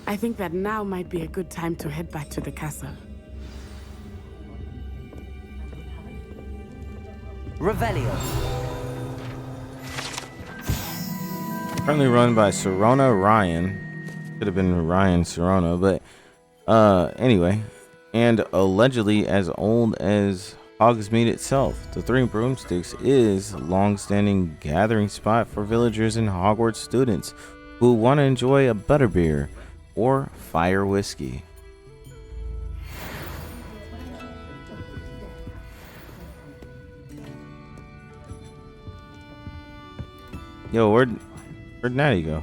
I think that now might be a good time to head back to the castle. Revelio. Currently run by Serona Ryan. Could have been Ryan Serona, but anyway. And allegedly as old as Hogsmeade itself. The Three Broomsticks is a long-standing gathering spot for villagers and Hogwarts students who want to enjoy a butterbeer or fire whiskey. Yo, where'd Natty go?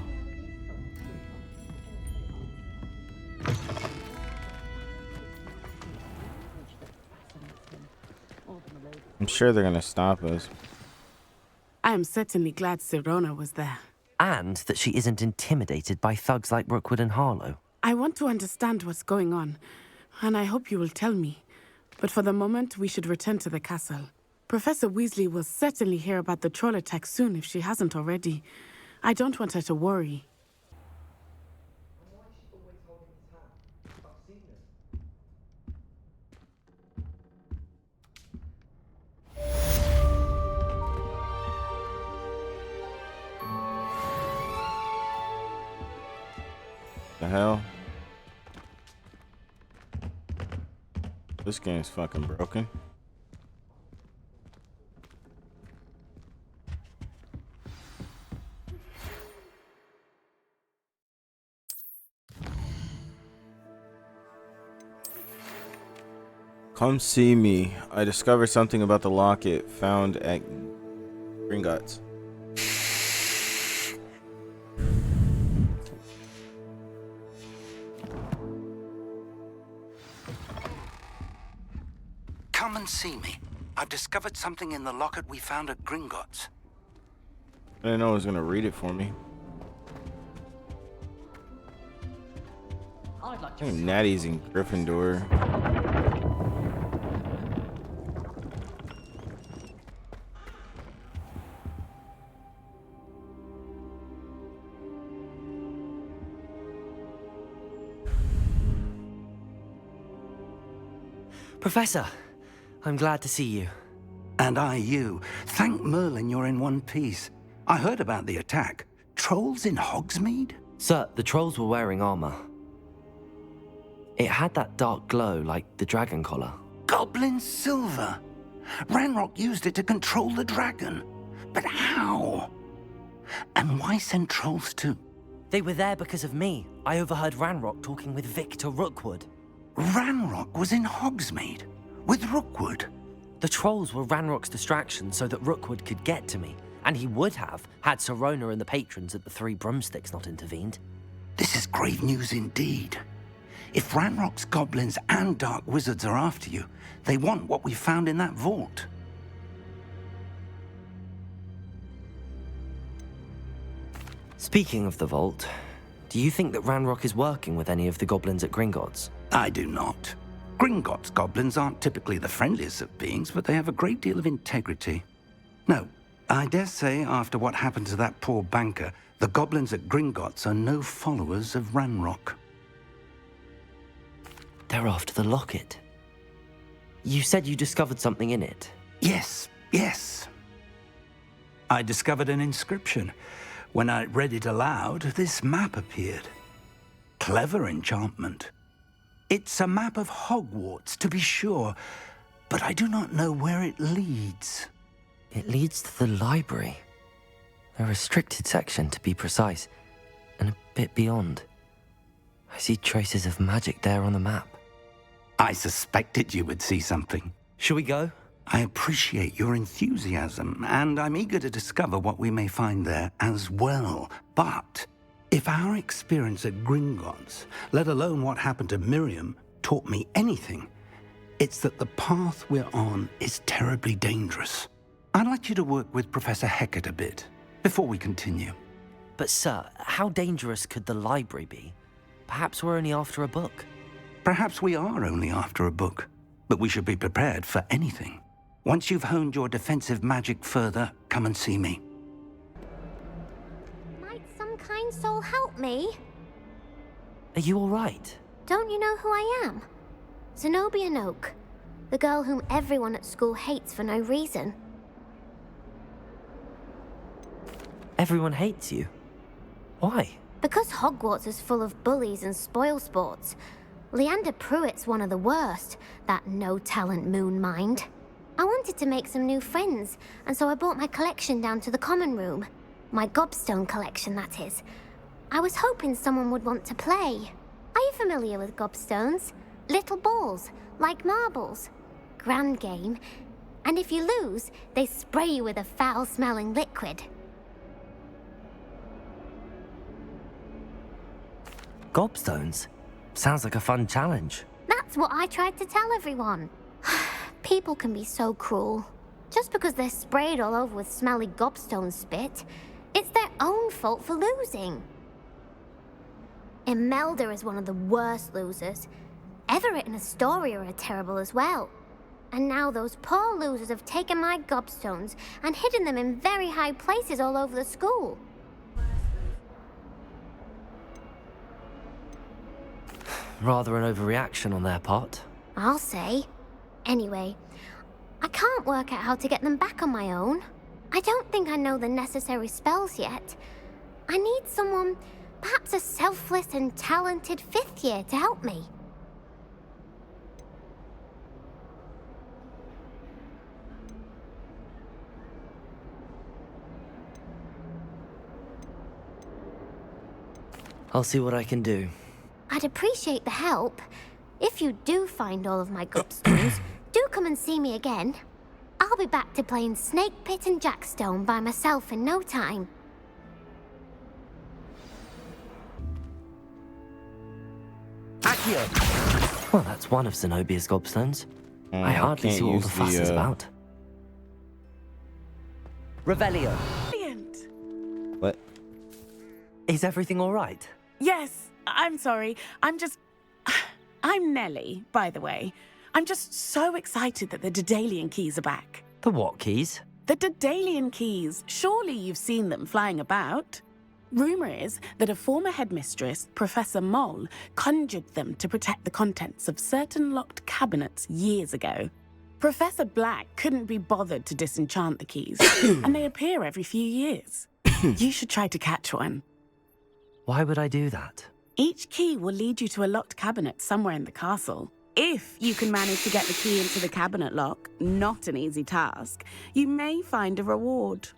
I'm sure they're gonna stop us. I am certainly glad Sirona was there. And that she isn't intimidated by thugs like Rookwood and Harlow. I want to understand what's going on, and I hope you will tell me. But for the moment, we should return to the castle. Professor Weasley will certainly hear about the troll attack soon if she hasn't already. I don't want her to worry. The hell? This game's fucking broken. Come see me. I discovered something about the locket found at Gringotts. Come and see me. I've discovered something in the locket we found at Gringotts. I didn't know it was gonna read it for me. I think Natty's in Gryffindor. Professor, I'm glad to see you. And I you. Thank Merlin you're in one piece. I heard about the attack. Trolls in Hogsmeade? Sir, the trolls were wearing armor. It had that dark glow like the dragon collar. Goblin silver. Ranrock used it to control the dragon. But how? And why send trolls too? They were there because of me. I overheard Ranrock talking with Victor Rookwood. Ranrock was in Hogsmeade with Rookwood. The trolls were Ranrock's distraction so that Rookwood could get to me, and he would have had Serona and the patrons at the Three Broomsticks not intervened. This is grave news indeed. If Ranrock's goblins and dark wizards are after you, they want what we found in that vault. Speaking of the vault, do you think that Ranrock is working with any of the goblins at Gringotts? I do not. Gringotts goblins aren't typically the friendliest of beings, but they have a great deal of integrity. No, I dare say after what happened to that poor banker, the goblins at Gringotts are no followers of Ranrock. They're after the locket. You said you discovered something in it. Yes. I discovered an inscription. When I read it aloud, this map appeared. Clever enchantment. It's a map of Hogwarts, to be sure, but I do not know where it leads. It leads to the library. A restricted section, to be precise, and a bit beyond. I see traces of magic there on the map. I suspected you would see something. Shall we go? I appreciate your enthusiasm, and I'm eager to discover what we may find there as well. But if our experience at Gringotts, let alone what happened to Miriam, taught me anything, it's that the path we're on is terribly dangerous. I'd like you to work with Professor Hecat a bit before we continue. But sir, how dangerous could the library be? Perhaps we're only after a book. Perhaps we are only after a book, but we should be prepared for anything. Once you've honed your defensive magic further, come and see me. Might some kind soul help me? Are you alright? Don't you know who I am? Zenobia Noak, the girl whom everyone at school hates for no reason. Everyone hates you. Why? Because Hogwarts is full of bullies and spoilsports. Leander Pruitt's one of the worst, that no-talent moon mind. I wanted to make some new friends, and so I brought my collection down to the common room. My gobstone collection, that is. I was hoping someone would want to play. Are you familiar with gobstones? Little balls, like marbles. Grand game. And if you lose, they spray you with a foul-smelling liquid. Gobstones? Sounds like a fun challenge. That's what I tried to tell everyone. People can be so cruel. Just because they're sprayed all over with smelly gobstone spit, it's their own fault for losing. Imelda is one of the worst losers. Everett and Astoria are terrible as well. And now those poor losers have taken my gobstones and hidden them in very high places all over the school. Rather an overreaction on their part. I'll say. Anyway, I can't work out how to get them back on my own. I don't think I know the necessary spells yet. I need someone, perhaps a selfless and talented fifth year to help me. I'll see what I can do. I'd appreciate the help. If you do find all of my gobstones, do come and see me again. I'll be back to playing Snake Pit and Jackstone by myself in no time. Accio! Well, that's one of Zenobia's gobstones. I hardly can't see what all use the fuss is about. Revelio! Brilliant. What? Is everything alright? Yes, I'm sorry. I'm Nellie, by the way. I'm just so excited that the Daedalian keys are back. The what keys? The Daedalian keys. Surely you've seen them flying about. Rumour is that a former headmistress, Professor Mole, conjured them to protect the contents of certain locked cabinets years ago. Professor Black couldn't be bothered to disenchant the keys, and they appear every few years. You should try to catch one. Why would I do that? Each key will lead you to a locked cabinet somewhere in the castle. If you can manage to get the key into the cabinet lock, not an easy task, you may find a reward.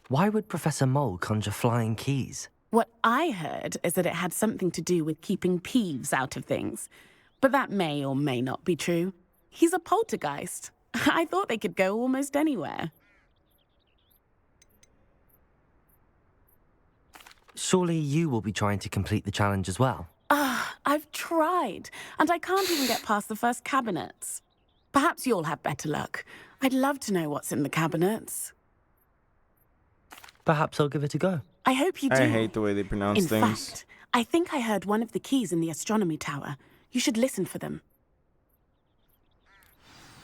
Why would Professor Mole conjure flying keys? What I heard is that it had something to do with keeping Peeves out of things. But that may or may not be true. He's a poltergeist. I thought they could go almost anywhere. Surely you will be trying to complete the challenge as well. I've tried, and I can't even get past the first cabinets. Perhaps you'll have better luck. I'd love to know what's in the cabinets. Perhaps I'll give it a go. I hope you do. I hate the way they pronounce In things. fact, I think I heard one of the keys in the astronomy tower. You should listen for them.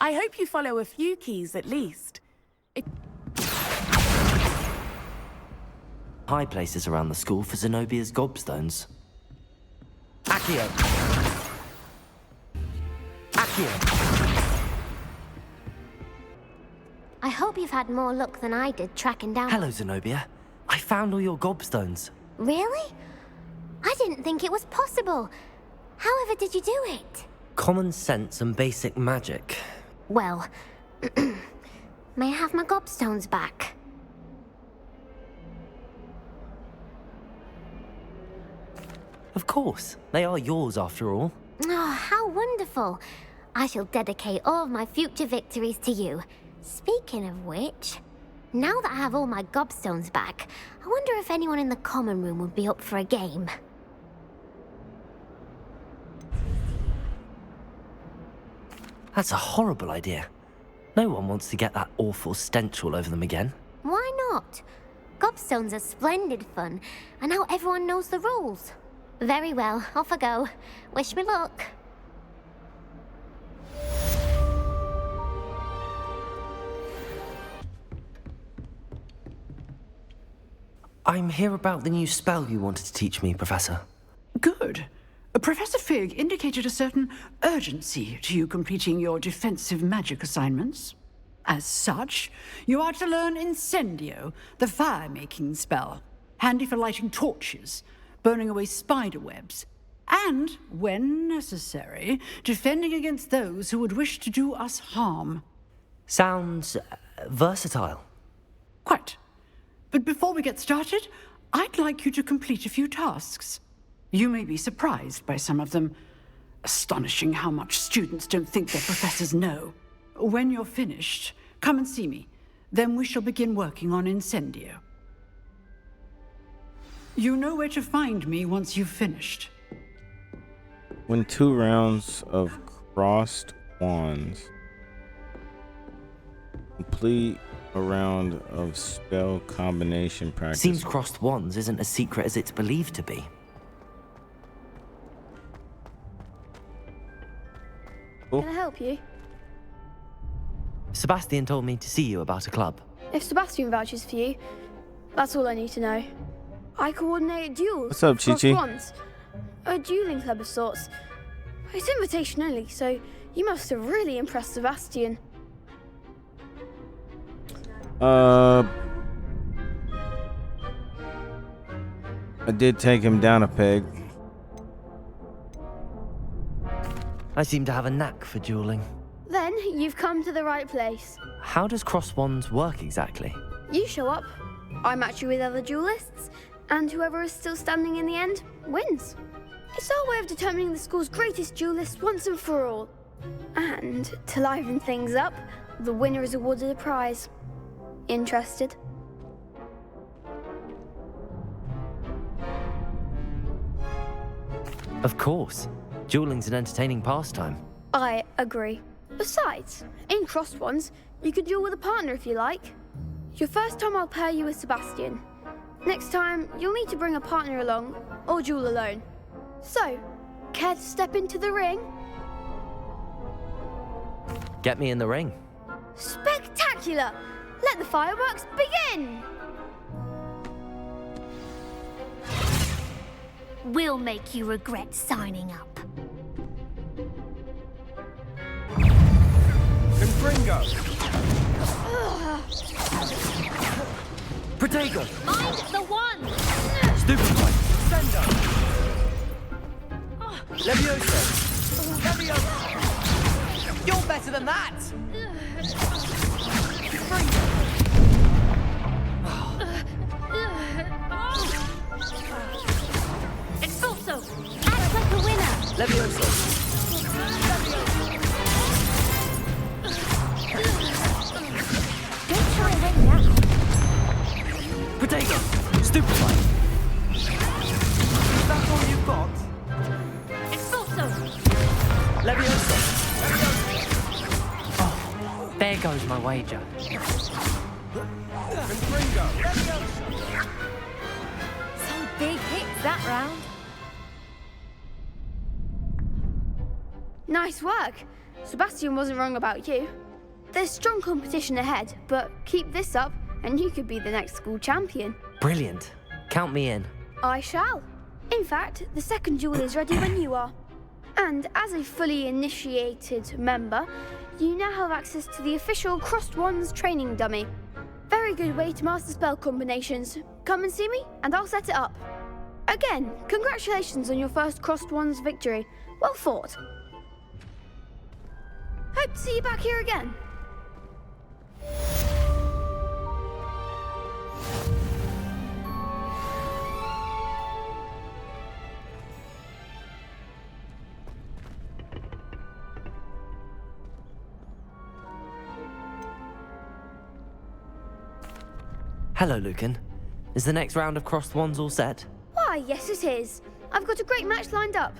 I hope you follow a few keys at least. High places around the school for Zenobia's gobstones. Accio! Accio! I hope you've had more luck than I did tracking down... Hello, Zenobia. I found all your gobstones. Really? I didn't think it was possible. However did you do it? Common sense and basic magic. Well, may I have my gobstones back? Of course. They are yours after all. Oh, how wonderful. I shall dedicate all of my future victories to you. Speaking of which, now that I have all my gobstones back, I wonder if anyone in the common room would be up for a game. That's a horrible idea. No one wants to get that awful stench all over them again. Why not? Gobstones are splendid fun, and now everyone knows the rules. Very well, off I go. Wish me luck. I'm here about the new spell you wanted to teach me, Professor. Good. Professor Fig indicated a certain urgency to you completing your defensive magic assignments. As such, you are to learn Incendio, the fire-making spell, handy for lighting torches, burning away spider webs, and, when necessary, defending against those who would wish to do us harm. Sounds versatile. Quite. But before we get started, I'd like you to complete a few tasks. You may be surprised by some of them. Astonishing how much students don't think their professors know. When you're finished, come and see me. Then we shall begin working on Incendio. You know where to find me once you've finished. Win 2 rounds of crossed wands. Complete a round of spell combination practice. Seems crossed wands isn't as secret as it's believed to be. Cool. Can I help you? Sebastian told me to see you about a club. If Sebastian vouches for you, that's all I need to know. I coordinate duels. What's up, crossed Chi-Chi? wands. A dueling club of sorts. It's invitation only, so you must have really impressed Sebastian. I did take him down a peg. I seem to have a knack for dueling. Then you've come to the right place. How does crossed wands work exactly? You show up, I match you with other duelists, and whoever is still standing in the end wins. It's our way of determining the school's greatest duelist once and for all. And to liven things up, the winner is awarded a prize. Interested? Of course. Dueling's an entertaining pastime. I agree. Besides, in crossed ones, you could duel with a partner if you like. Your first time I'll pair you with Sebastian. Next time, you'll need to bring a partner along, or duel alone. So, care to step into the ring? Get me in the ring. Spectacular! Let the fireworks begin! We'll make you regret signing up. Confringo! Protego! Mind the one! Stupefy! Sendo! Levioso! Levioso! You're better than that! Expulso! Act like a winner! Levioso! Don't try and win now. Protego! Stupefy! Is that all you've got? Expulso! Levioso! Oh, there goes my wager. Confringo! Some big hits that round. Nice work. Sebastian wasn't wrong about you. There's strong competition ahead, but keep this up and you could be the next school champion. Brilliant. Count me in. I shall. In fact, the second duel is ready when you are. And as a fully initiated member, you now have access to the official Crossed Wands training dummy. Very good way to master spell combinations. Come and see me, and I'll set it up. Again, congratulations on your first Crossed Wands victory. Well fought. Hope to see you back here again. Hello, Lucan. Is the next round of crossed wands all set? Why, yes it is. I've got a great match lined up.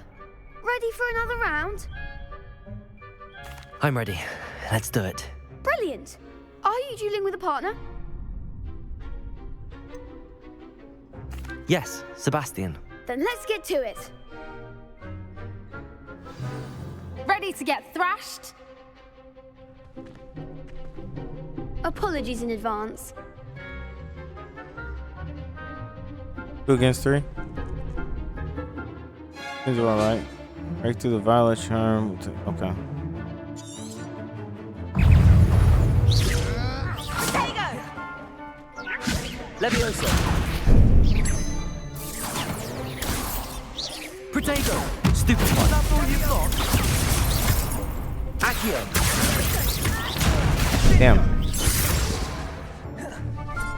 Ready for another round? I'm ready. Let's do it. Brilliant. Are you dueling with a partner? Yes, Sebastian. Then let's get to it. Ready to get thrashed? Apologies in advance. 2 against 3. Things are alright. Break through the violet charm. Okay. Levioso. Protego. Stupefy. That's all you've got. Accio. Damn.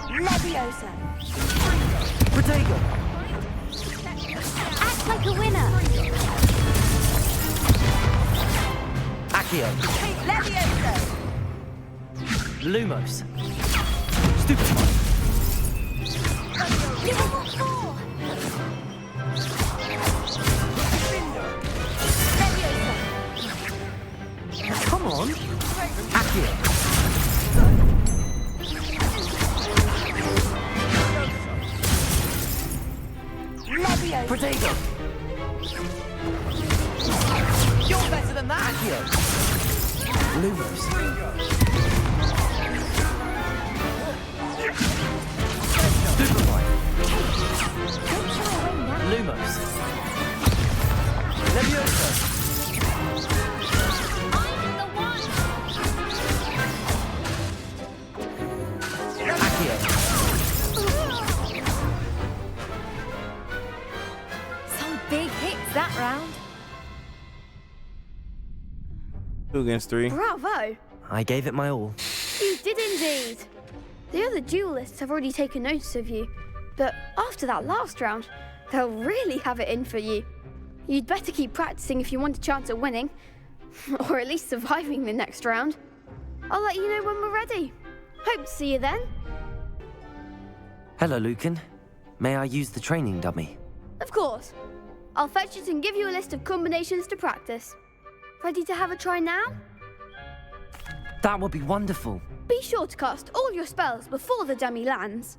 Leviosa. Protego. Act like a winner. Accio. Leviosa. Lumos. Stupefy. Give him what for. Leviosa. Come on. Accio. Leviosa. Protego. You're better than that. Accio. Lumos. Stupefy. Lumos. Leviosa. I'm the one. Accio. Some big hits that round. 2 against 3. Bravo! I gave it my all. You did indeed. The other duelists have already taken notice of you, but after that last round, they'll really have it in for you. You'd better keep practicing if you want a chance at winning, or at least surviving the next round. I'll let you know when we're ready. Hope to see you then. Hello, Lucan. May I use the training dummy? Of course. I'll fetch it and give you a list of combinations to practice. Ready to have a try now? That would be wonderful. Be sure to cast all your spells before the dummy lands.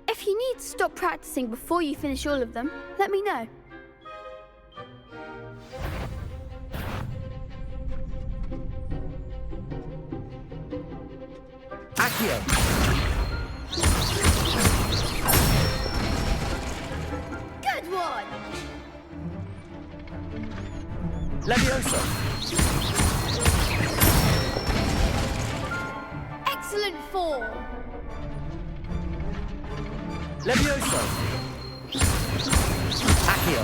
If you need to stop practicing before you finish all of them, let me know. Accio. Good one! Levioso. Excellent form! Levioso. Accio.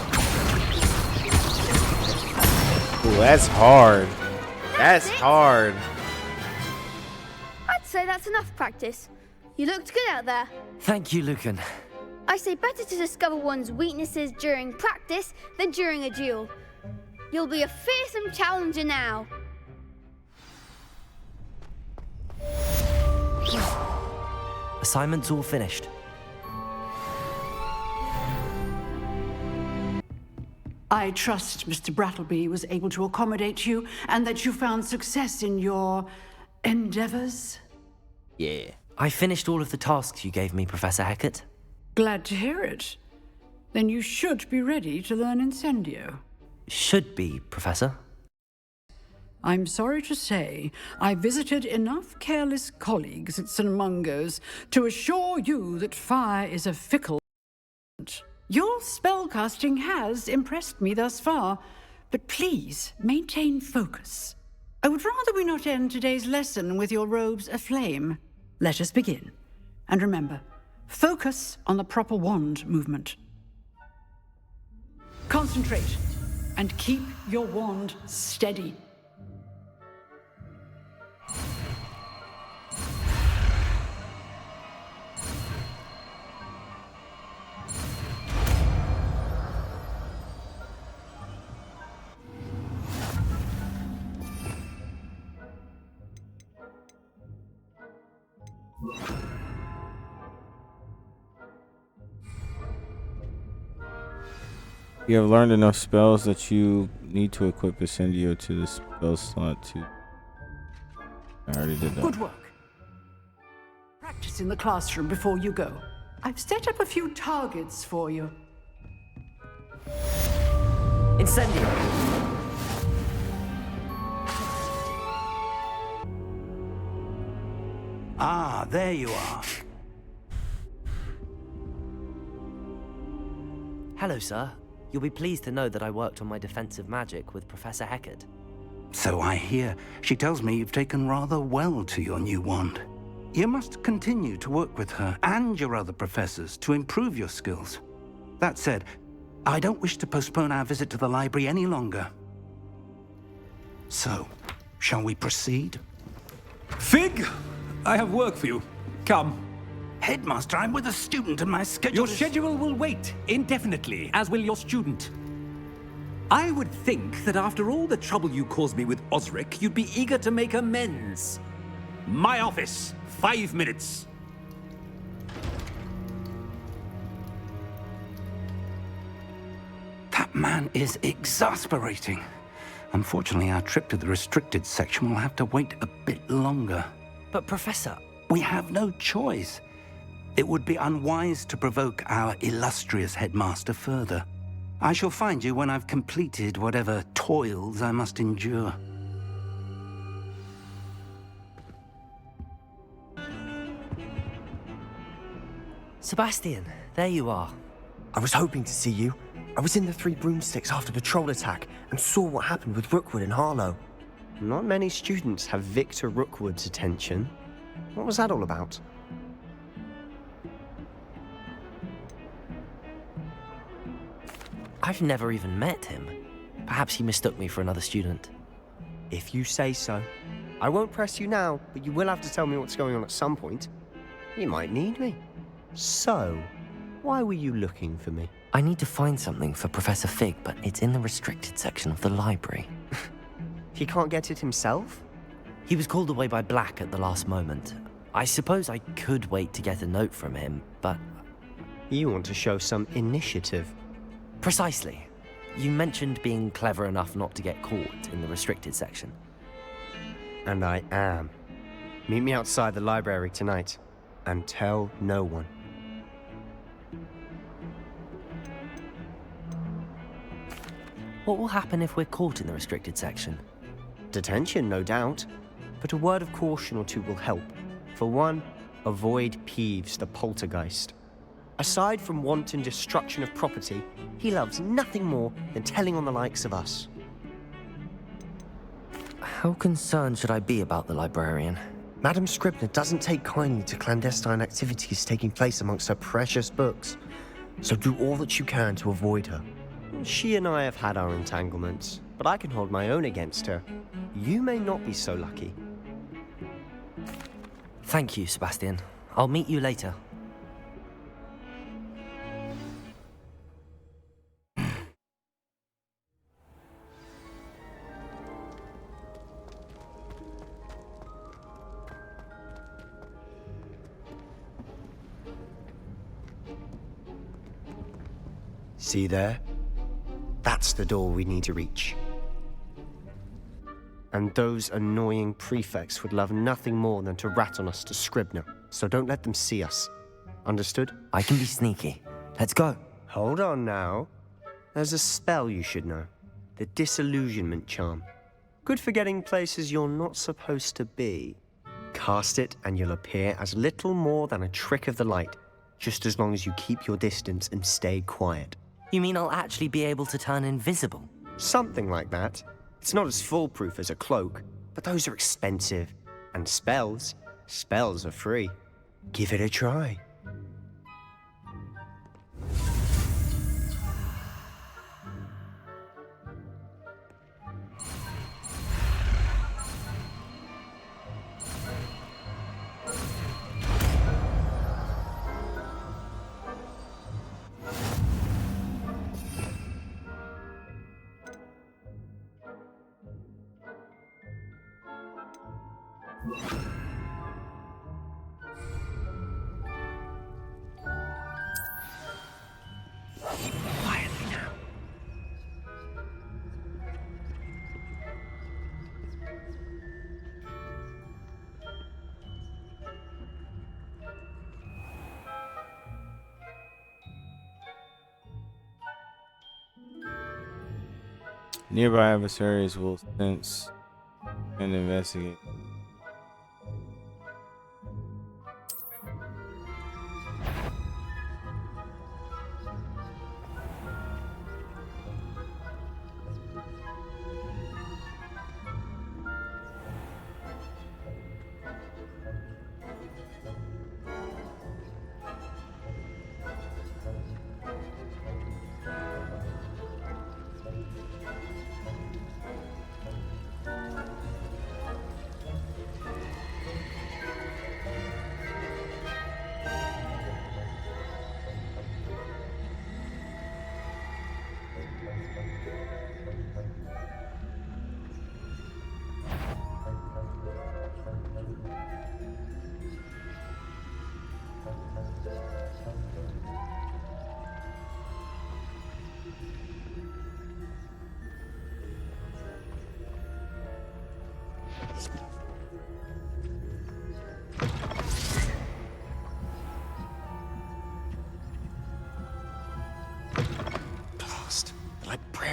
Ooh, that's hard. That's it. hard. I'd say that's enough practice. You looked good out there. Thank you, Lucan. I say better to discover one's weaknesses during practice than during a duel. You'll be a fearsome challenger now. Assignment's all finished. I trust Mr. Brattleby was able to accommodate you and that you found success in your endeavors. Yeah. I finished all of the tasks you gave me, Professor Hecat. Glad to hear it. Then you should be ready to learn Incendio. Should be, Professor. I'm sorry to say, I visited enough careless colleagues at St. Mungo's to assure you that fire is a fickle element. Your spellcasting has impressed me thus far, but please maintain focus. I would rather we not end today's lesson with your robes aflame. Let us begin. And remember, focus on the proper wand movement. Concentrate and keep your wand steady. You have learned enough spells that you need to equip Incendio to the spell slot to... I already did that. Good work. Practice in the classroom before you go. I've set up a few targets for you. Incendio. Ah, there you are. Hello, sir. You'll be pleased to know that I worked on my defensive magic with Professor Heckard. So I hear. She tells me you've taken rather well to your new wand. You must continue to work with her and your other professors to improve your skills. That said, I don't wish to postpone our visit to the library any longer. So, shall we proceed? Fig, I have work for you. Come. Headmaster, I'm with a student and my schedule Your is... schedule will wait indefinitely, as will your student. I would think that after all the trouble you caused me with Osric, you'd be eager to make amends. My office, 5 minutes. That man is exasperating. Unfortunately, our trip to the restricted section will have to wait a bit longer. But, Professor... We have no choice. It would be unwise to provoke our illustrious headmaster further. I shall find you when I've completed whatever toils I must endure. Sebastian, there you are. I was hoping to see you. I was in the Three Broomsticks after the troll attack and saw what happened with Rookwood and Harlow. Not many students have Victor Rookwood's attention. What was that all about? I've never even met him. Perhaps he mistook me for another student. If you say so. I won't press you now, but you will have to tell me what's going on at some point. You might need me. So, why were you looking for me? I need to find something for Professor Fig, but it's in the restricted section of the library. He can't get it himself? He was called away by Black at the last moment. I suppose I could wait to get a note from him, but... You want to show some initiative. Precisely. You mentioned being clever enough not to get caught in the restricted section. And I am. Meet me outside the library tonight, and tell no one. What will happen if we're caught in the restricted section? Detention, no doubt. But a word of caution or two will help. For one, avoid Peeves the poltergeist. Aside from wanton destruction of property, he loves nothing more than telling on the likes of us. How concerned should I be about the librarian? Madam Scribner doesn't take kindly to clandestine activities taking place amongst her precious books, so do all that you can to avoid her. She and I have had our entanglements, but I can hold my own against her. You may not be so lucky. Thank you, Sebastian. I'll meet you later. See there? That's the door we need to reach. And those annoying prefects would love nothing more than to rat on us to Scribner, so don't let them see us. Understood? I can be sneaky. Let's go. Hold on now. There's a spell you should know. The Disillusionment Charm. Good for getting places you're not supposed to be. Cast it and you'll appear as little more than a trick of the light, just as long as you keep your distance and stay quiet. You mean I'll actually be able to turn invisible? Something like that. It's not as foolproof as a cloak, but those are expensive. And spells are free. Give it a try. Quietly now. Nearby adversaries will sense and investigate.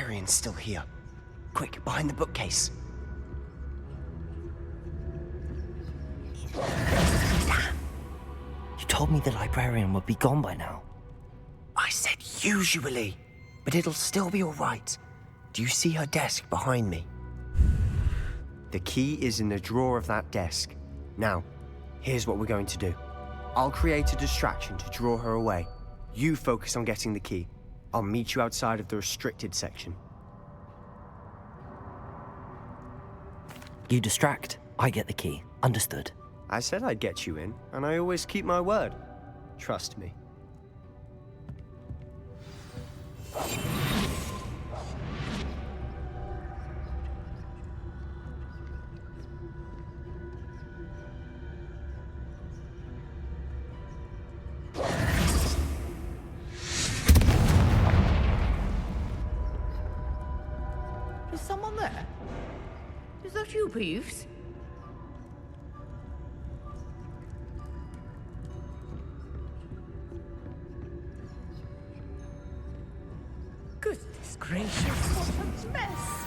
librarian's still here. Quick, behind the bookcase. Damn. You told me the librarian would be gone by now. I said usually, but it'll still be all right. Do you see her desk behind me? The key is in the drawer of that desk. Now, here's what we're going to do. I'll create a distraction to draw her away. You focus on getting the key. I'll meet you outside of the restricted section. You distract, I get the key. Understood. I said I'd get you in, and I always keep my word. Trust me. Is someone there? Is that you, Peeves? Goodness gracious, what a mess!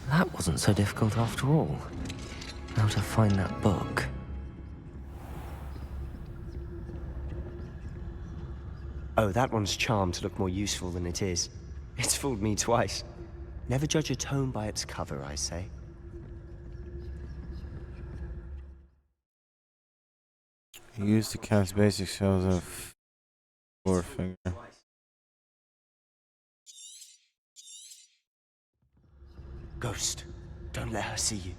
That wasn't so difficult after all. How to find that book. Oh, that one's charmed to look more useful than it is. It's fooled me twice. Never judge a tome by its cover, I say. Use to cast basic spells of forefinger. Ghost, don't let her see you.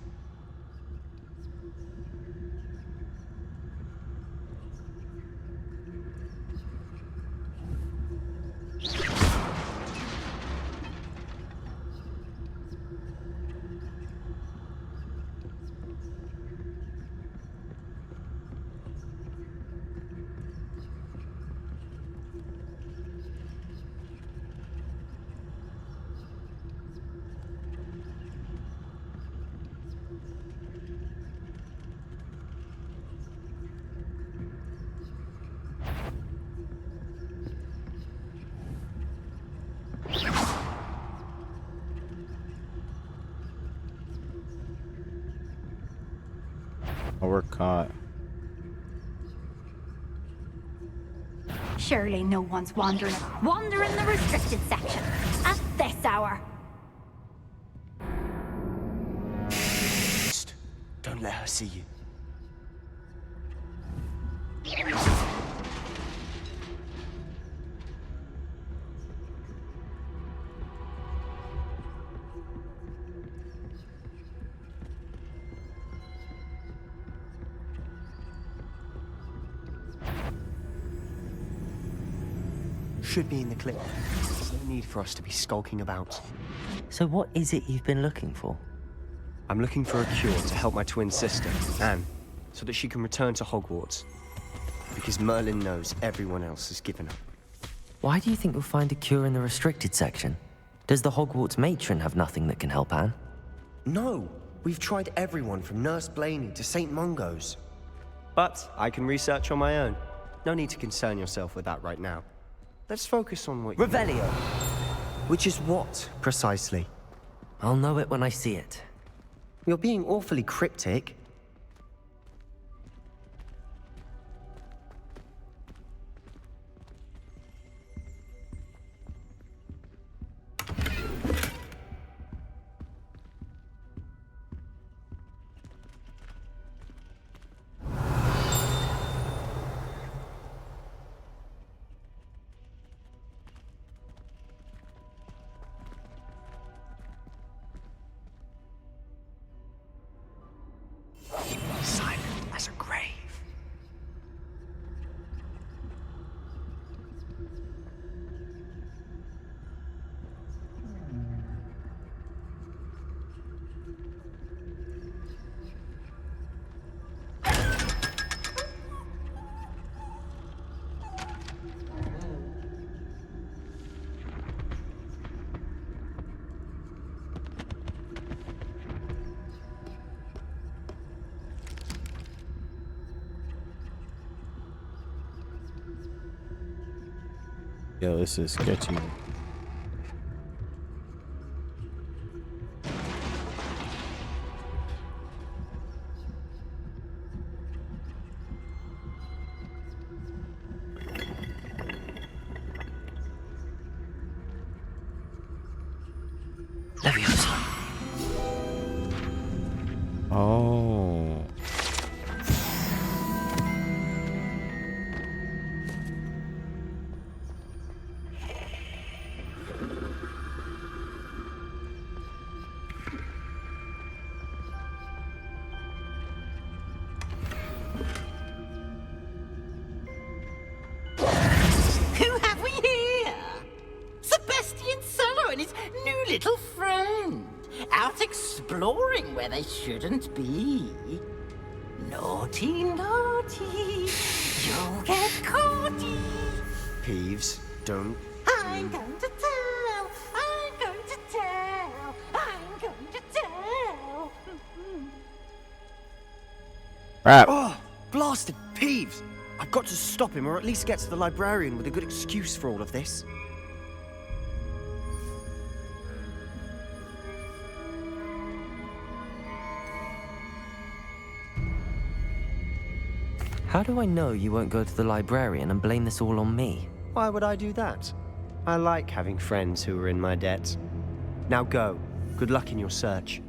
Oh, we're caught. Surely no one's wandering the restricted section at this hour. Shh. Don't let her see you. Should be in the clip. No need for us to be skulking about. So what is it you've been looking for? I'm looking for a cure to help my twin sister, Anne, so that she can return to Hogwarts. Because Merlin knows everyone else has given up. Why do you think you'll find a cure in the restricted section? Does the Hogwarts matron have nothing that can help Anne? No! We've tried everyone from Nurse Blaney to St. Mungo's. But I can research on my own. No need to concern yourself with that right now. Let's focus on what Revelio! Which is what, precisely? I'll know it when I see it. You're being awfully cryptic. Yo, this is sketchy. Leviosa. Oh. Who have we here? Sebastian Solo and his new little friend. Out exploring where they shouldn't be. Naughty, naughty. You'll get caughty. Peeves, don't. I'm going to tell. I'm going to tell. I'm going to tell. Crap. Oh, blasted Peeves! I've got to stop him, or at least get to the librarian with a good excuse for all of this. How do I know you won't go to the librarian and blame this all on me? Why would I do that? I like having friends who are in my debt. Now go. Good luck in your search.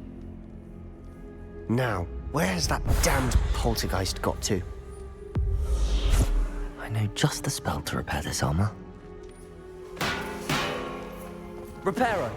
Now, where's that damned poltergeist got to? I know just the spell to repair this armor. Reparo.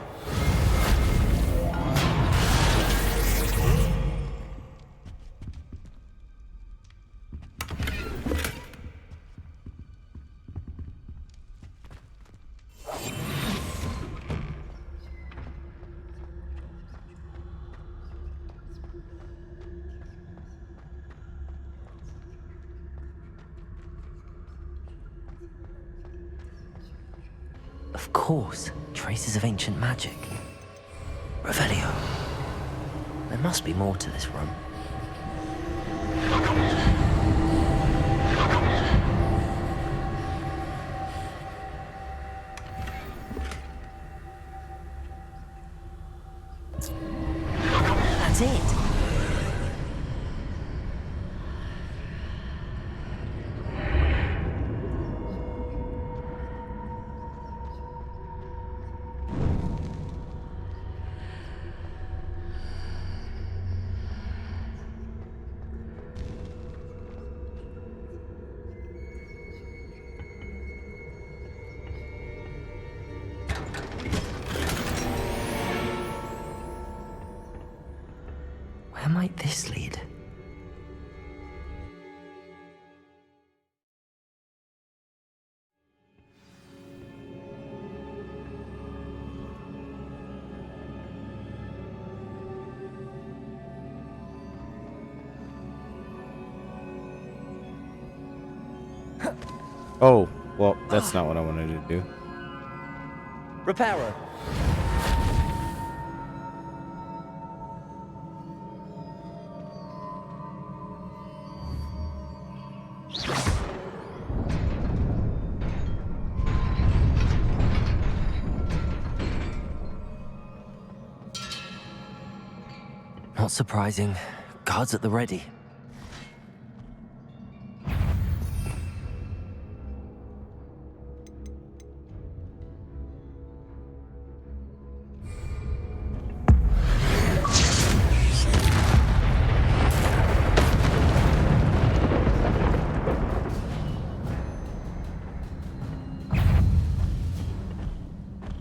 Of course, traces of ancient magic. Revelio. There must be more to this room. That's it. Where might this lead? Oh, well, that's not what I wanted to do. Reparo. Not surprising. Guards at the ready.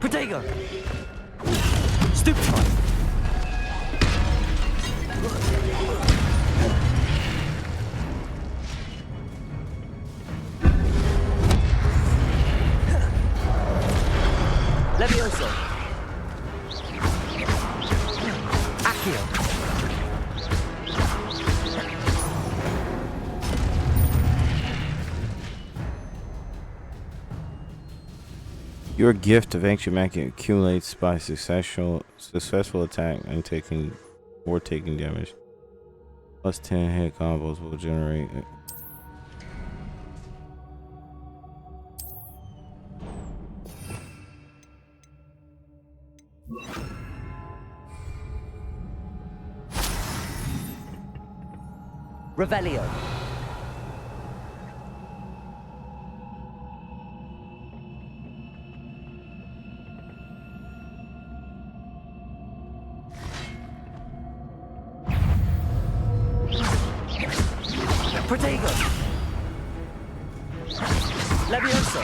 Protego. Stupefy. Levioso. Accio. Your gift of ancient magic accumulates by successful attack and taking damage. Plus 10 hit combos will generate Revelio. Protego. Levioso.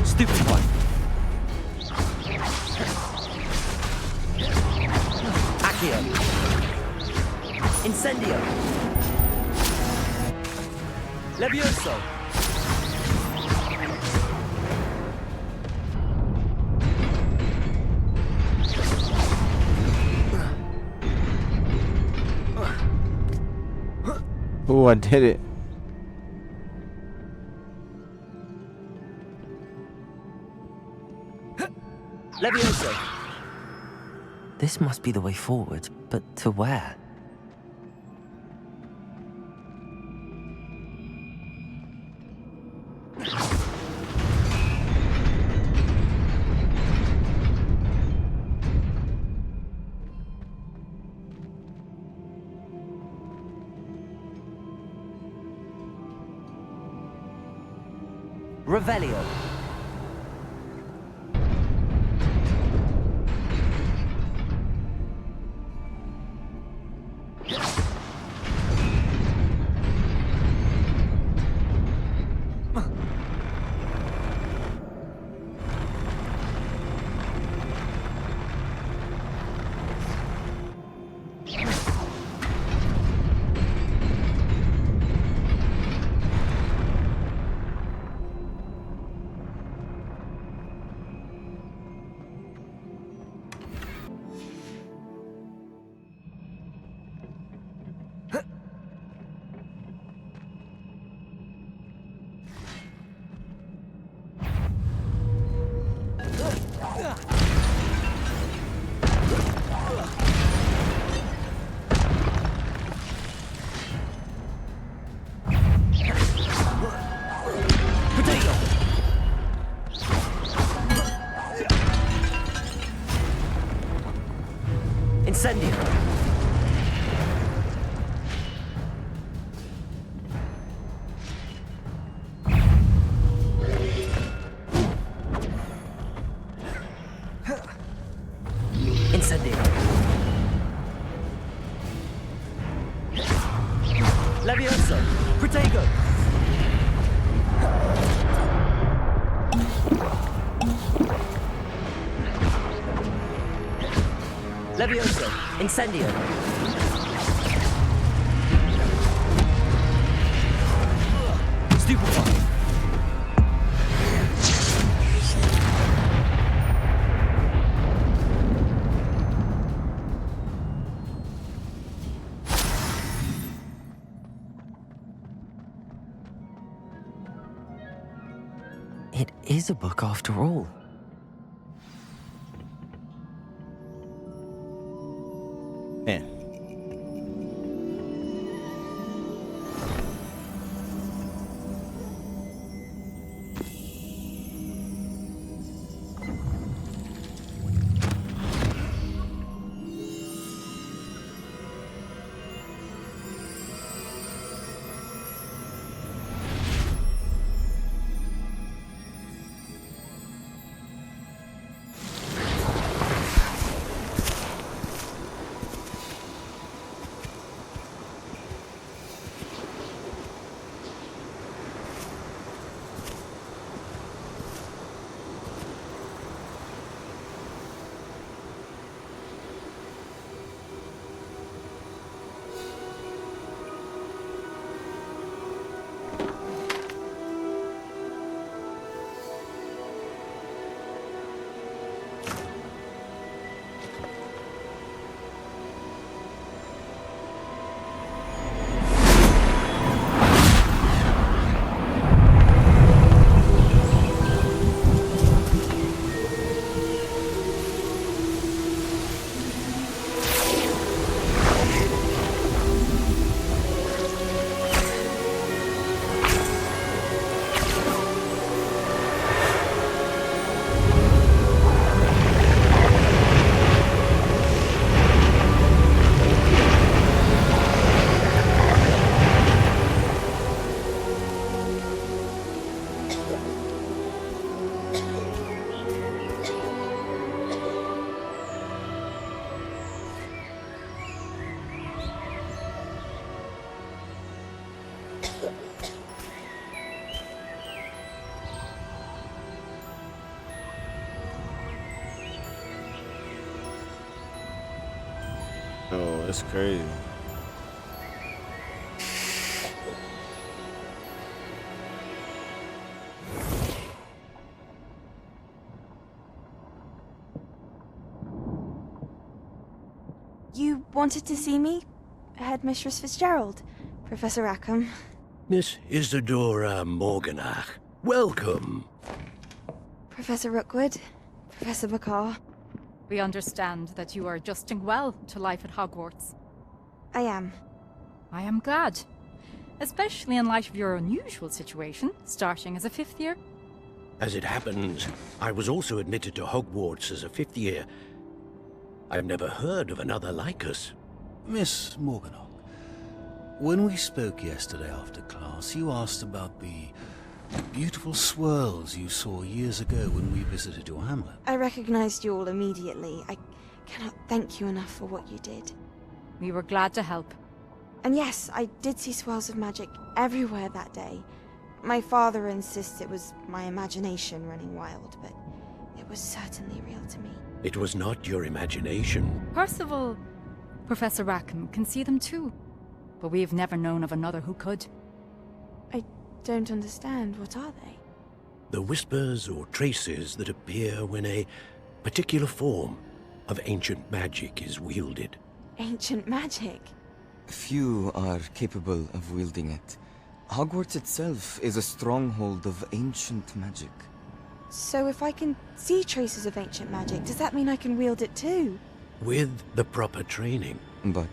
Stupefy. Accio. Incendio. Levioso. Oh, I did it. Levioso. This must be the way forward, but to where? Revelio. Incendio. Incendio. Levioso. Protego. Levioso. Incendio. Stupefy. It is a book after all. Man. Oh, it's crazy. You wanted to see me? Headmistress Fitzgerald, Professor Rackham. Miss Isadora Morganach, welcome. Professor Rookwood, Professor Bakar. We understand that you are adjusting well to life at Hogwarts. I am. I am glad. Especially in light of your unusual situation, starting as a 5th year. As it happens, I was also admitted to Hogwarts as a 5th year. I've never heard of another like us. Miss Morganach, when we spoke yesterday after class, you asked about the beautiful swirls you saw years ago when we visited your hamlet. I recognized you all immediately. I cannot thank you enough for what you did. We were glad to help. And yes, I did see swirls of magic everywhere that day. My father insists it was my imagination running wild, but it was certainly real to me. It was not your imagination. Percival, Professor Rackham can see them too. But we've never known of another who could. I don't understand. What are they? The whispers or traces that appear when a particular form of ancient magic is wielded. Ancient magic? Few are capable of wielding it. Hogwarts itself is a stronghold of ancient magic. So if I can see traces of ancient magic, does that mean I can wield it too? With the proper training. But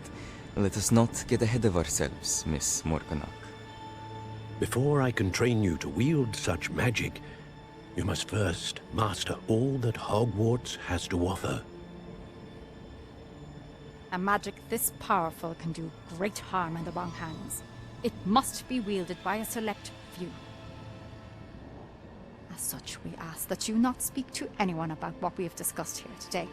let us not get ahead of ourselves, Miss Morganach. Before I can train you to wield such magic, you must first master all that Hogwarts has to offer. A magic this powerful can do great harm in the wrong hands. It must be wielded by a select few. As such, we ask that you not speak to anyone about what we have discussed here today.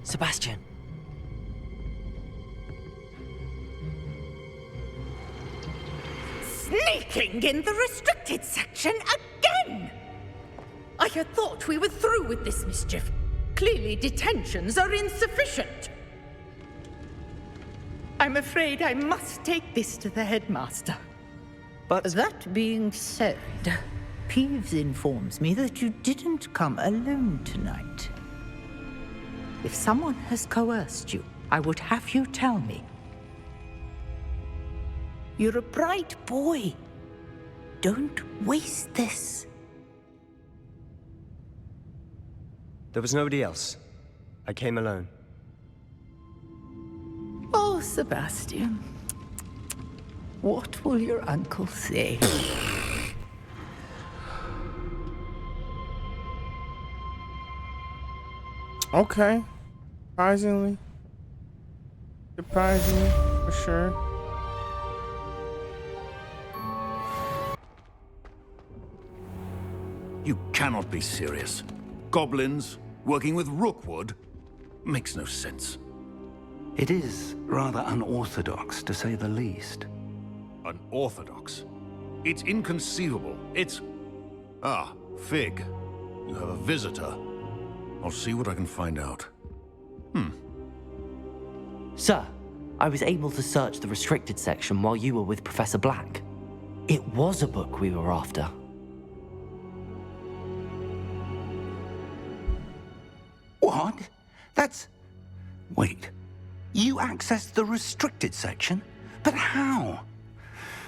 Sebastian. Sneaking in the restricted section again! I had thought we were through with this mischief. Clearly detentions are insufficient. I'm afraid I must take this to the headmaster. But that being said, Peeves informs me that you didn't come alone tonight. If someone has coerced you, I would have you tell me. You're a bright boy. Don't waste this. There was nobody else. I came alone. Oh, Sebastian. What will your uncle say? Okay. Surprisingly, for sure. You cannot be serious. Goblins working with Rookwood makes no sense. It is rather unorthodox, to say the least. Unorthodox? It's inconceivable. It's... Ah, Fig. You have a visitor. I'll see what I can find out. Sir, I was able to search the restricted section while you were with Professor Black. It was a book we were after. What? That's... Wait. You accessed the restricted section? But how?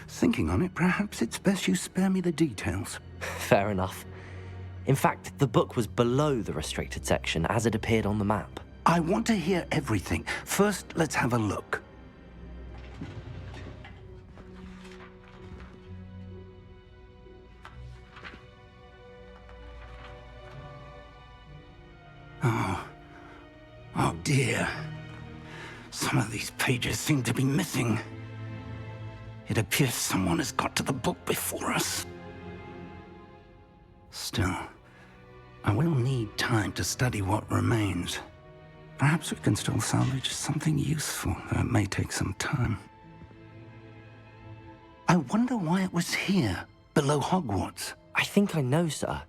Thinking on it, perhaps it's best you spare me the details. Fair enough. In fact, the book was below the restricted section as it appeared on the map. I want to hear everything. First, let's have a look. Oh dear. Some of these pages seem to be missing. It appears someone has got to the book before us. Still, I will need time to study what remains. Perhaps we can still salvage something useful, though it may take some time. I wonder why it was here, below Hogwarts. I think I know, sir.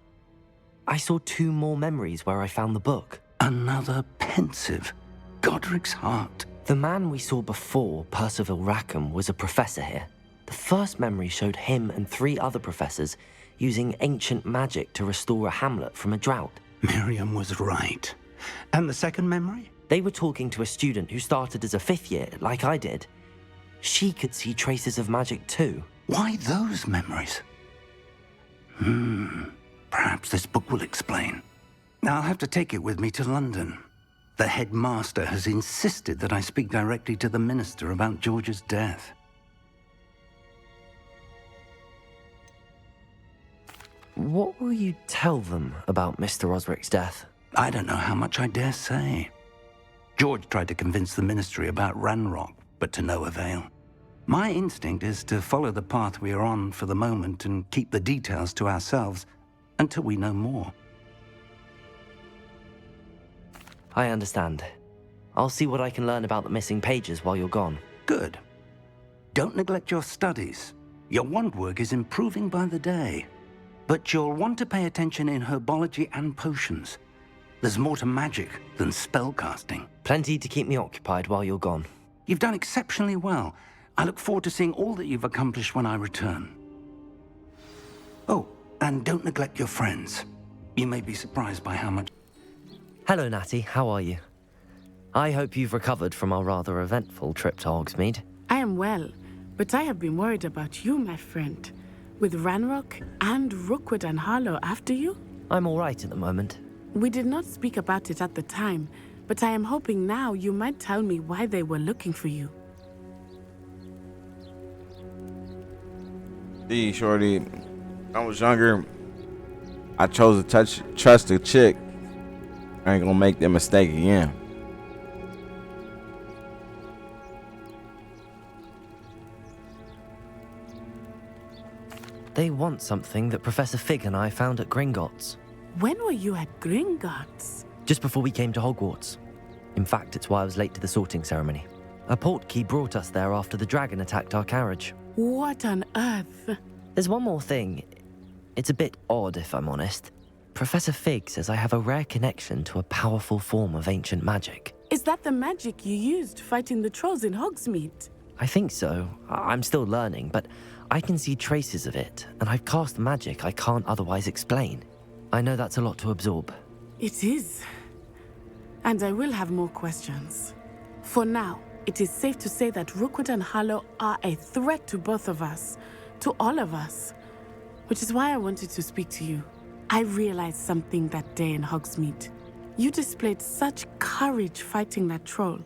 I saw 2 more memories where I found the book. Another pensive. Godric's heart. The man we saw before, Percival Rackham, was a professor here. The first memory showed him and 3 other professors using ancient magic to restore a hamlet from a drought. Miriam was right. And the second memory? They were talking to a student who started as a 5th year, like I did. She could see traces of magic too. Why those memories? Perhaps this book will explain. I'll have to take it with me to London. The headmaster has insisted that I speak directly to the minister about George's death. What will you tell them about Mr. Osric's death? I don't know how much I dare say. George tried to convince the ministry about Ranrock, but to no avail. My instinct is to follow the path we are on for the moment and keep the details to ourselves until we know more. I understand. I'll see what I can learn about the missing pages while you're gone. Good. Don't neglect your studies. Your wand work is improving by the day. But you'll want to pay attention in herbology and potions. There's more to magic than spellcasting. Plenty to keep me occupied while you're gone. You've done exceptionally well. I look forward to seeing all that you've accomplished when I return. Oh, and don't neglect your friends. You may be surprised by how much... Hello, Natty. How are you? I hope you've recovered from our rather eventful trip to Hogsmeade. I am well, but I have been worried about you, my friend. With Ranrock and Rookwood and Harlow after you? I'm all right at the moment. We did not speak about it at the time, but I am hoping now you might tell me why they were looking for you. See, Shorty, when I was younger, I chose to trust a chick. I ain't gonna make that mistake again. They want something that Professor Fig and I found at Gringotts. When were you at Gringotts? Just before we came to Hogwarts. In fact, it's why I was late to the sorting ceremony. A portkey brought us there after the dragon attacked our carriage. What on earth? There's one more thing. It's a bit odd, if I'm honest. Professor Fig says I have a rare connection to a powerful form of ancient magic. Is that the magic you used fighting the trolls in Hogsmeade? I think so. I'm still learning, but I can see traces of it, and I've cast magic I can't otherwise explain. I know that's a lot to absorb. It is. And I will have more questions. For now, it is safe to say that Rookwood and Harlow are a threat to both of us, to all of us. Which is why I wanted to speak to you. I realized something that day in Hogsmeade. You displayed such courage fighting that troll,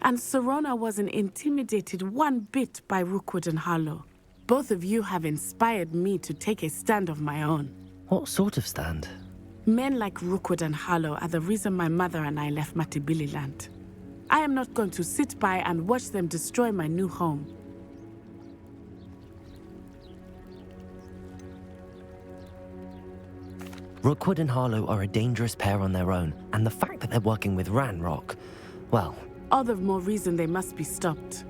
and Sirona wasn't intimidated one bit by Rookwood and Harlow. Both of you have inspired me to take a stand of my own. What sort of stand? Men like Rookwood and Harlow are the reason my mother and I left Matabeleland. I am not going to sit by and watch them destroy my new home. Rookwood and Harlow are a dangerous pair on their own, and the fact that they're working with Ranrock, well... All the more reason they must be stopped.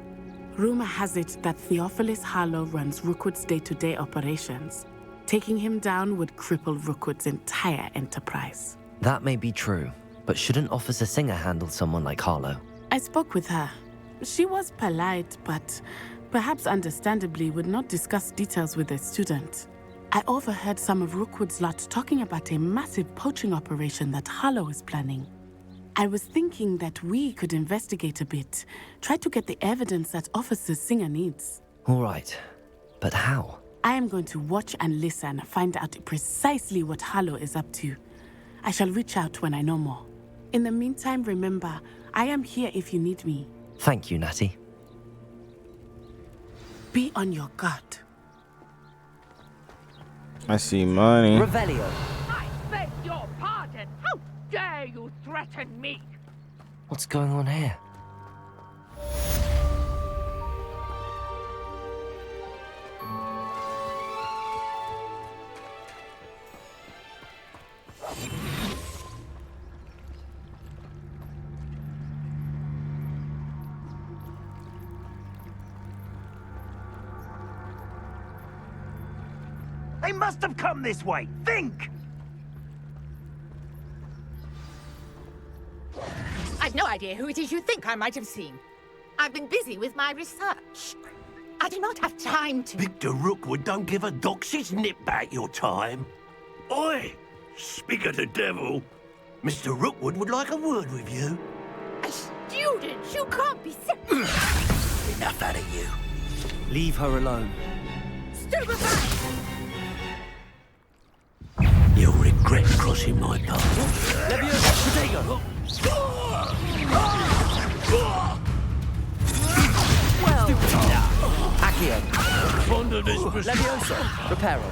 Rumor has it that Theophilus Harlow runs Rookwood's day-to-day operations. Taking him down would cripple Rookwood's entire enterprise. That may be true, but shouldn't Officer Singer handle someone like Harlow? I spoke with her. She was polite, but perhaps understandably would not discuss details with a student. I overheard some of Rookwood's lot talking about a massive poaching operation that Harlow is planning. I was thinking that we could investigate a bit, try to get the evidence that Officer Singer needs. All right, but how? I am going to watch and listen, find out precisely what Harlow is up to. I shall reach out when I know more. In the meantime, remember, I am here if you need me. Thank you, Natty. Be on your guard. I see money. Revelio. I beg your pardon. How dare you threaten me? What's going on here? They must have come this way. Think! I've no idea who it is you think I might have seen. I've been busy with my research. I do not have time to... Victor Rookwood don't give a doxy's nip back your time. Oi! Speak of the devil. Mr. Rookwood would like a word with you. A student? You can't be sick. Enough out of you. Leave her alone. Stupefy! You'll regret crossing my path. Leviosa, Protego! Well, Accio. Ponder this Leviosa, Reparo.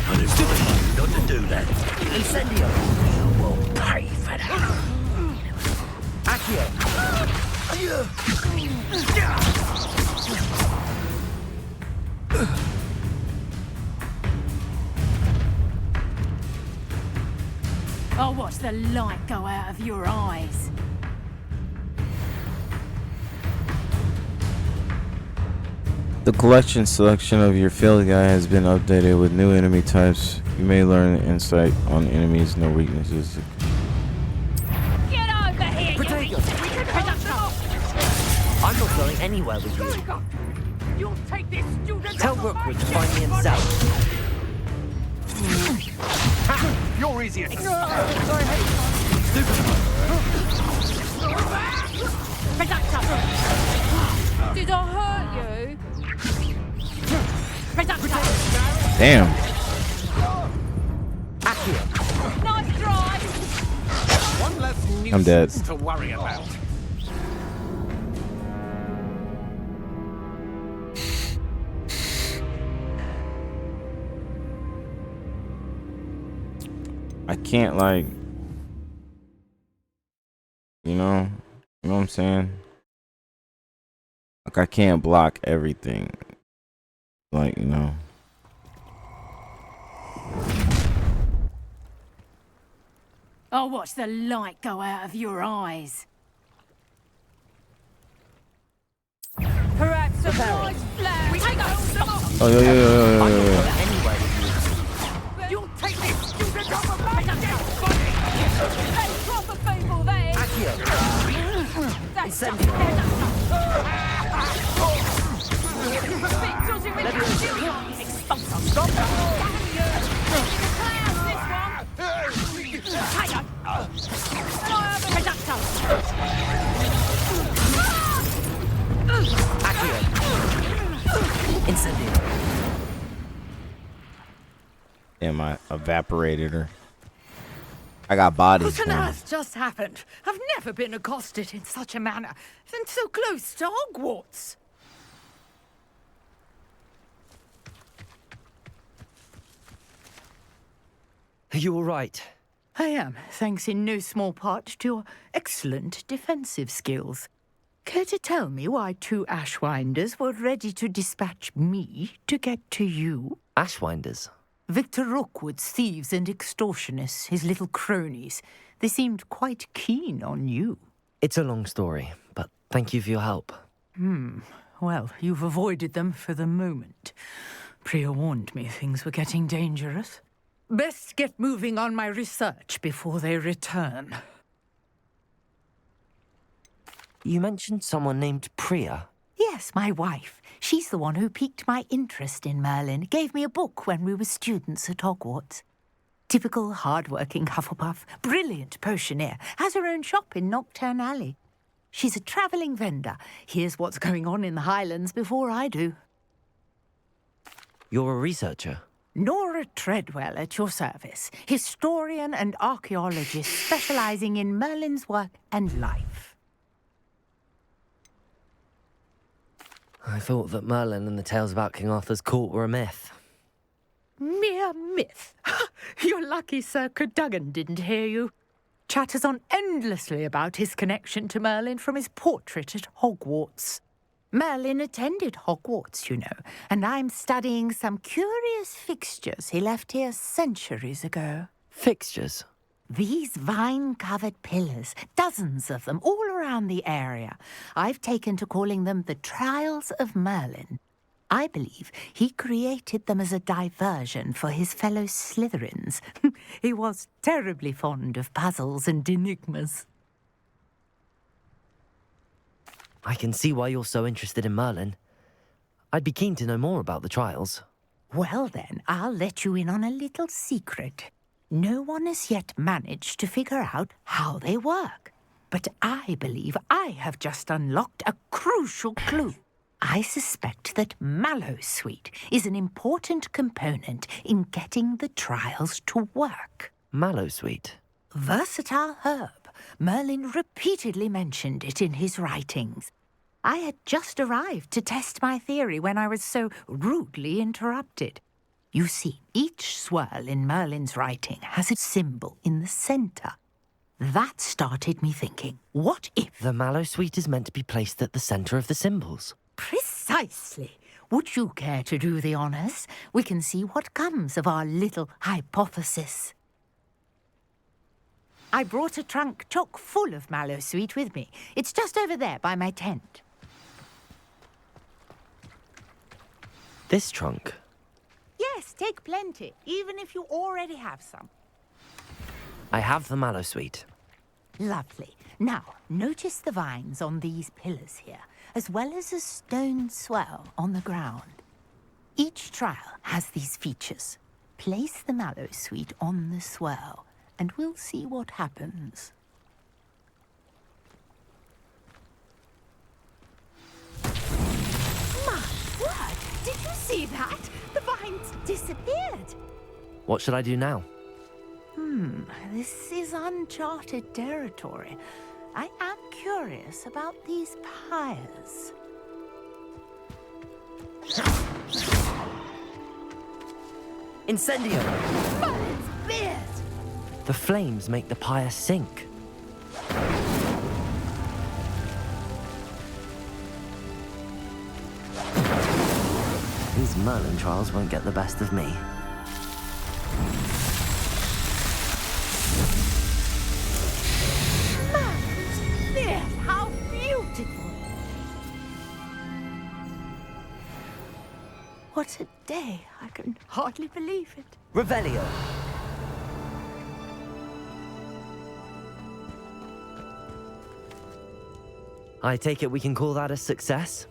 But it's stupid not to do that. Incendio. You will pay for that. Accio. I'll watch the light go out of your eyes. The collection selection of your field guide has been updated with new enemy types. You may learn insight on enemies, no weaknesses. Get over here, Protego. I'm not going anywhere with you. You'll take this student. Tell Rookwood to find me himself. You're easier to Did I hurt you? Damn. Nice try. One less I'm dead. nuisance to worry about. I can't, like, you know what I'm saying? Like, I can't block everything. Like, you know. I'll watch the light go out of your eyes. Perhaps a nice flash. Take us. Oh, yo. You'll take this student off of my dead body. That's proper people, that is. Accio. That's Incendio. Damn, I evaporated her. I got bodies What on now. earth just happened? I've never been accosted in such a manner, and so close to Hogwarts. Are you all right? I am, thanks in no small part to your excellent defensive skills. Care to tell me why two Ashwinders were ready to dispatch me to get to you? Ashwinders? Victor Rookwood's thieves and extortionists, his little cronies. They seemed quite keen on you. It's a long story, but thank you for your help. Well, you've avoided them for the moment. Priya warned me things were getting dangerous. Best get moving on my research before they return. You mentioned someone named Priya. Yes, my wife. She's the one who piqued my interest in Merlin. Gave me a book when we were students at Hogwarts. Typical hard-working Hufflepuff, brilliant potioneer, has her own shop in Nocturne Alley. She's a travelling vendor. Hears what's going on in the Highlands before I do. You're a researcher? Nora Treadwell at your service. Historian and archaeologist specialising in Merlin's work and life. I thought that Merlin and the tales about King Arthur's court were a myth. Mere myth. You're lucky Sir Cadogan didn't hear you. Chatters on endlessly about his connection to Merlin from his portrait at Hogwarts. Merlin attended Hogwarts, you know, and I'm studying some curious fixtures he left here centuries ago. Fixtures? These vine-covered pillars, dozens of them, all around the area. I've taken to calling them the Trials of Merlin. I believe he created them as a diversion for his fellow Slytherins. He was terribly fond of puzzles and enigmas. I can see why you're so interested in Merlin. I'd be keen to know more about the trials. Well then, I'll let you in on a little secret. No one has yet managed to figure out how they work. But I believe I have just unlocked a crucial clue. I suspect that Mallowsweet is an important component in getting the trials to work. Mallowsweet? Versatile herb. Merlin repeatedly mentioned it in his writings. I had just arrived to test my theory when I was so rudely interrupted. You see, each swirl in Merlin's writing has a symbol in the centre. That started me thinking, what if... The Mallowsweet is meant to be placed at the centre of the symbols. Precisely. Would you care to do the honours? We can see what comes of our little hypothesis. I brought a trunk chock full of Mallowsweet with me. It's just over there by my tent. This trunk? Yes, take plenty, even if you already have some. I have the Mallowsweet. Lovely. Now, notice the vines on these pillars here, as well as a stone swell on the ground. Each trial has these features. Place the Mallowsweet on the swell, and we'll see what happens. My word! Did you see that? The vines disappeared. What should I do now? This is uncharted territory. I am curious about these pyres. Incendio! Merlin's beard! The flames make the pyre sink. These Merlin trials won't get the best of me. Merlin's beard! How beautiful! What a day! I can hardly believe it. Revelio. I take it we can call that a success?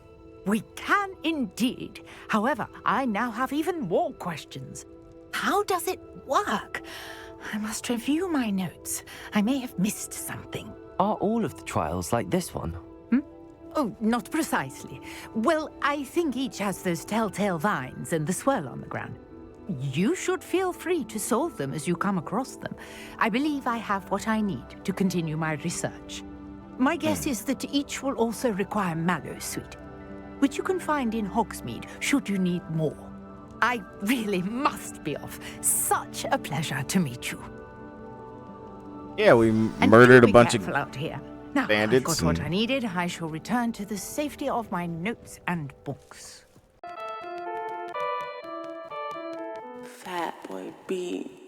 We can indeed. However, I now have even more questions. How does it work? I must review my notes. I may have missed something. Are all of the trials like this one? Oh, not precisely. Well, I think each has those telltale vines and the swirl on the ground. You should feel free to solve them as you come across them. I believe I have what I need to continue my research. My guess is that each will also require Mallowsweet, which you can find in Hogsmeade should you need more. I really must be off. Such a pleasure to meet you. Yeah, we And murdered do a bunch be of careful out here. Now, bandits. I've got what I needed. I shall return to the safety of my notes and books. Fat boy beat.